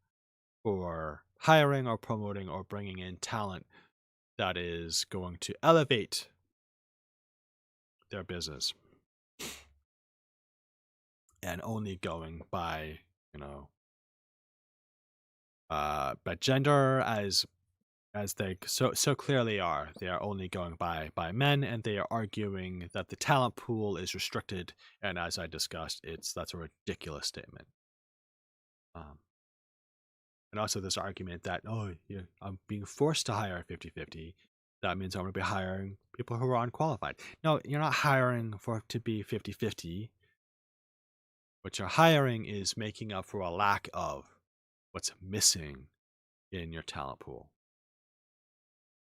Speaker 1: for hiring or promoting or bringing in talent that is going to elevate their business and only going by, you know, by gender as they so clearly are. They are only going by men, and they are arguing that the talent pool is restricted. And as I discussed, that's a ridiculous statement. Um, and also this argument that, oh, yeah, I'm being forced to hire 50-50. That means I'm going to be hiring people who are unqualified. No, you're not hiring for it to be 50-50. What you're hiring is making up for a lack of what's missing in your talent pool.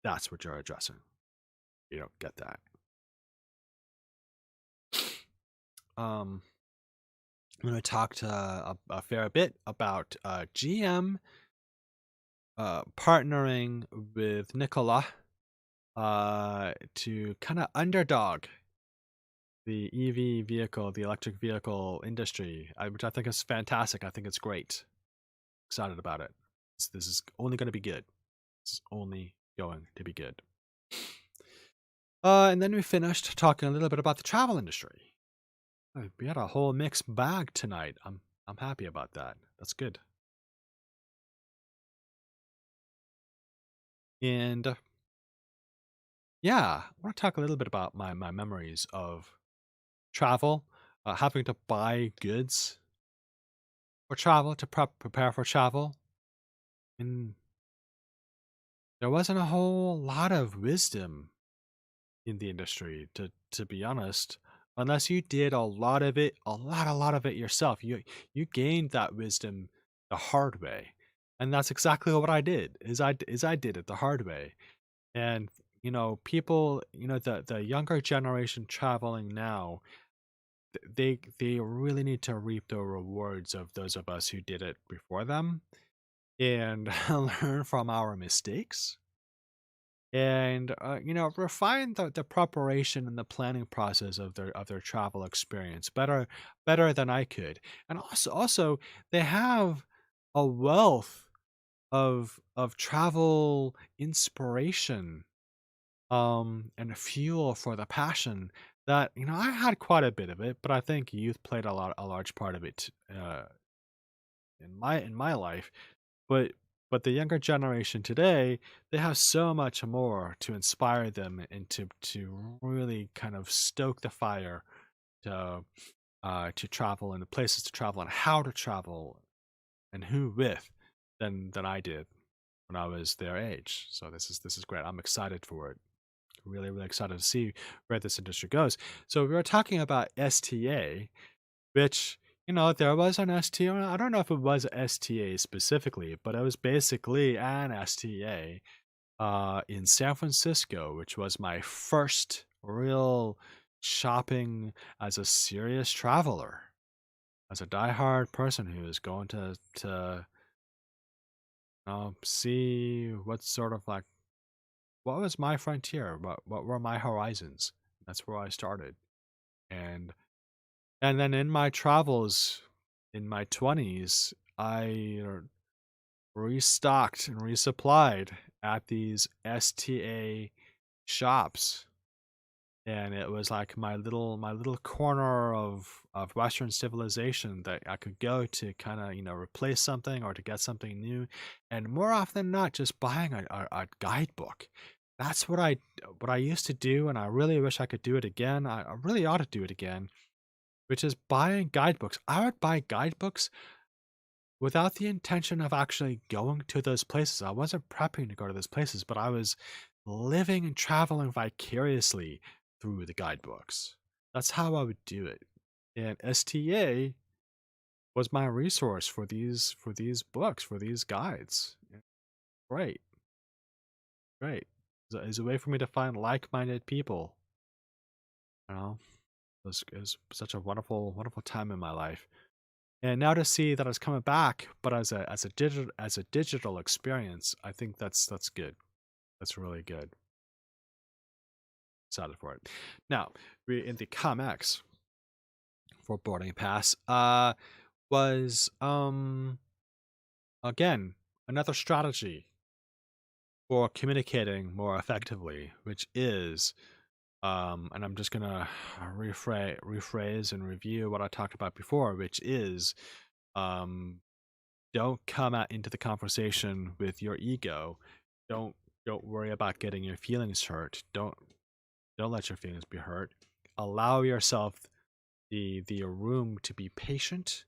Speaker 1: That's what you're addressing. You don't get that. I'm going to talk to a fair bit about GM partnering with Nikola to kind of underdog the EV vehicle, the electric vehicle industry, which I think is fantastic. I think it's great. Excited about it. This is only going to be good. It's only going to be good. And then we finished talking a little bit about the travel industry. We had a whole mixed bag tonight. I'm happy about that. That's good. And yeah, I want to talk a little bit about my memories of travel, having to buy goods for travel to prepare for travel. And there wasn't a whole lot of wisdom in the industry, to be honest, unless you did a lot of it, a lot of it yourself. You gained that wisdom the hard way, and that's exactly what I did. I did it the hard way, and people, the younger generation traveling now, they really need to reap the rewards of those of us who did it before them and learn from our mistakes and refine the preparation and the planning process of their travel experience better than I could. And also they have a wealth of travel inspiration and fuel for the passion that I had quite a bit of it, but I think youth played a large part of it in my life. But the younger generation today, they have so much more to inspire them and to really kind of stoke the fire to travel and the places to travel and how to travel and who with than I did when I was their age. So this is great. I'm excited for it. Really, really excited to see where this industry goes. So we were talking about STA, which, there was an STA. I don't know if it was a STA specifically, but it was basically an STA in San Francisco, which was my first real shopping as a serious traveler, as a diehard person who is going to see what sort of like what was my frontier, what were my horizons. That's where I started, and and then in my travels in my 20s, I restocked and resupplied at these STA shops. And it was like my little corner of Western civilization that I could go to kind of, replace something or to get something new. And more often than not, just buying a guidebook. That's what I used to do, and I really wish I could do it again. I really ought to do it again, which is buying guidebooks. I would buy guidebooks without the intention of actually going to those places. I wasn't prepping to go to those places, but I was living and traveling vicariously through the guidebooks. That's how I would do it. And STA was my resource for these books, for these guides. Yeah, great, great. It's a way for me to find like-minded people. You know, it was such a wonderful, wonderful time in my life. And now to see that it's coming back, but as a digital experience, I think that's good. That's really good. Excited for it. Now, we in the ComX for boarding pass was again another strategy for communicating more effectively, which is and I'm just gonna rephrase and review what I talked about before, which is um don't come into the conversation with your ego. Don't don't worry about getting your feelings hurt. Don't let your feelings be hurt. Allow yourself the room to be patient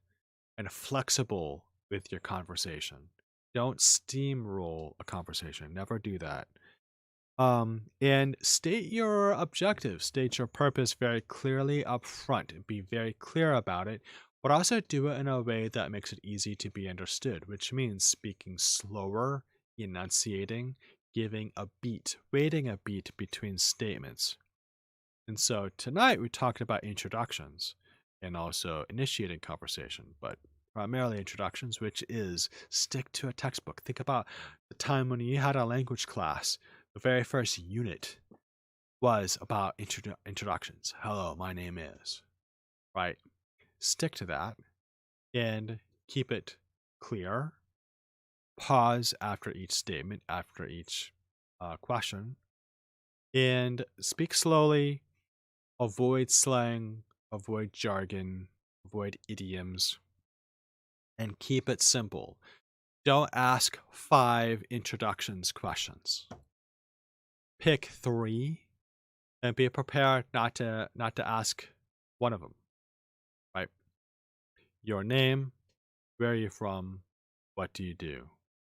Speaker 1: and flexible with your conversation. Don't steamroll a conversation. Never do that. And state your objectives, state your purpose very clearly up front, and be very clear about it, but also do it in a way that makes it easy to be understood, which means speaking slower, enunciating, giving a beat, waiting a beat between statements. And so tonight we talked about introductions and also initiating conversation, but primarily introductions, which is stick to a textbook. Think about the time when you had a language class. The very first unit was about introductions. Hello, my name is. Right? Stick to that and keep it clear. Pause after each statement, after each question, and speak slowly. Avoid slang, avoid jargon, avoid idioms, and keep it simple. Don't ask 5 introductions questions. Pick 3 and be prepared not to ask one of them, right? Your name, where are you from, what do you do?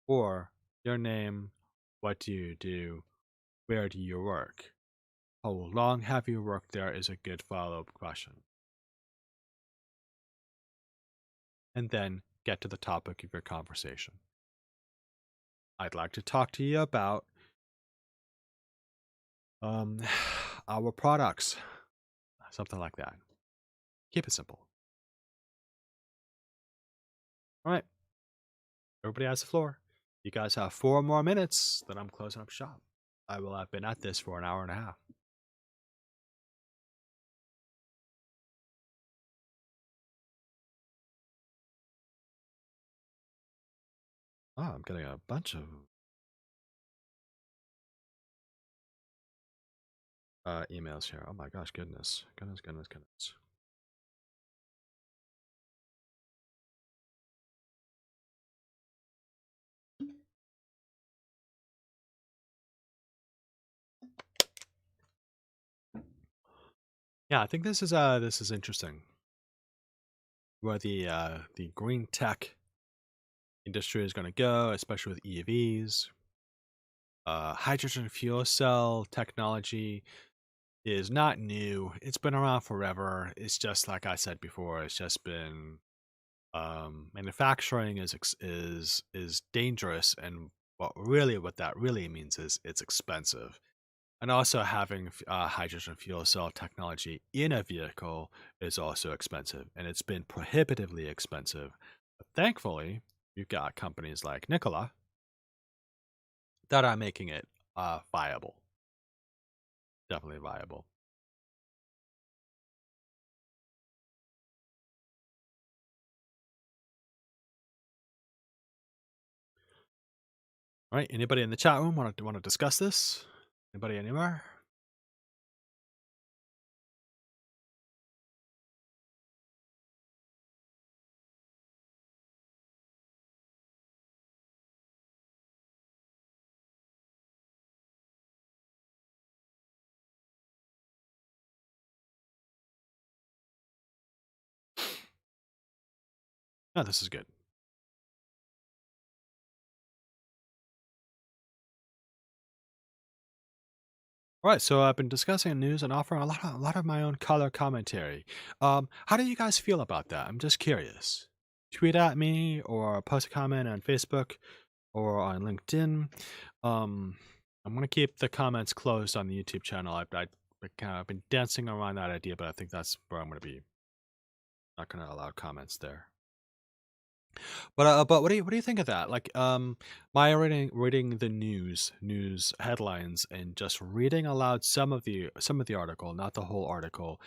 Speaker 1: Or your name, what do you do, where do you work? How long have you worked there is a good follow-up question. And then get to the topic of your conversation. I'd like to talk to you about our products, something like that. Keep it simple. All right. Everybody has the floor. You guys have 4 more minutes, then I'm closing up shop. I will have been at this for an hour and a half. Oh, I'm getting a bunch of emails here. Oh my gosh, goodness. Goodness. Yeah, I think this is interesting. Where the green tech industry is going to go, especially with EVs. Hydrogen fuel cell technology is not new. It's been around forever. It's just like I said before. It's just been manufacturing is dangerous, and what that really means is it's expensive. And also having hydrogen fuel cell technology in a vehicle is also expensive, and it's been prohibitively expensive. But thankfully, you've got companies like Nikola that are making it viable, definitely viable. All right, anybody in the chat room want to discuss this? Anybody anywhere? No, this is good. All right, so I've been discussing news and offering a lot of my own color commentary. How do you guys feel about that? I'm just curious. Tweet at me or post a comment on Facebook or on LinkedIn. Um, I'm gonna keep the comments closed on the YouTube channel. I've kind of been dancing around that idea, but I think that's where I'm gonna be. Not gonna allow comments there. But what do you think of that? Like, my reading the news headlines and just reading aloud some of the article, not the whole article.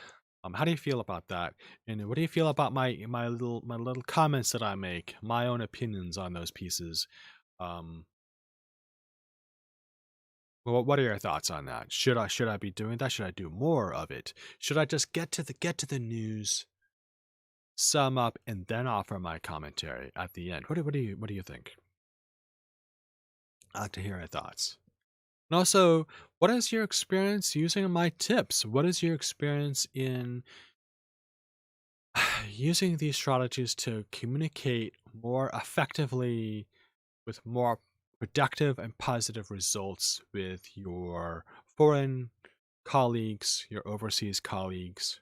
Speaker 1: How do you feel about that? And what do you feel about my little comments that I make, my own opinions on those pieces? Um, what are your thoughts on that? Should I be doing that? Should I do more of it? Should I just get to the news, sum up, and then offer my commentary at the end? What do you think? I'd like to hear your thoughts. And also, what is your experience using my tips? What is your experience in using these strategies to communicate more effectively with more productive and positive results with your foreign colleagues, your overseas colleagues?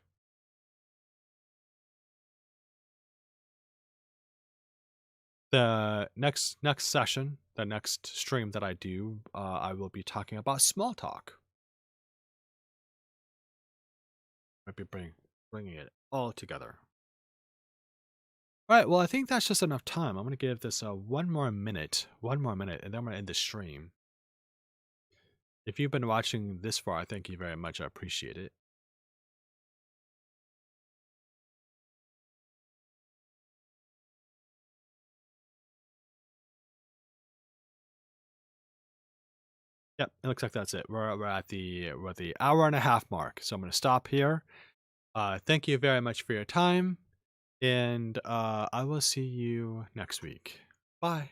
Speaker 1: The next session, the next stream that I do, I will be talking about small talk. I'll be bringing it all together. All right, well, I think that's just enough time. I'm going to give this one more minute, and then I'm going to end the stream. If you've been watching this far, I thank you very much. I appreciate it. Yep, it looks like that's it. We're at the hour and a half mark, so I'm going to stop here. Thank you very much for your time, and I will see you next week. Bye.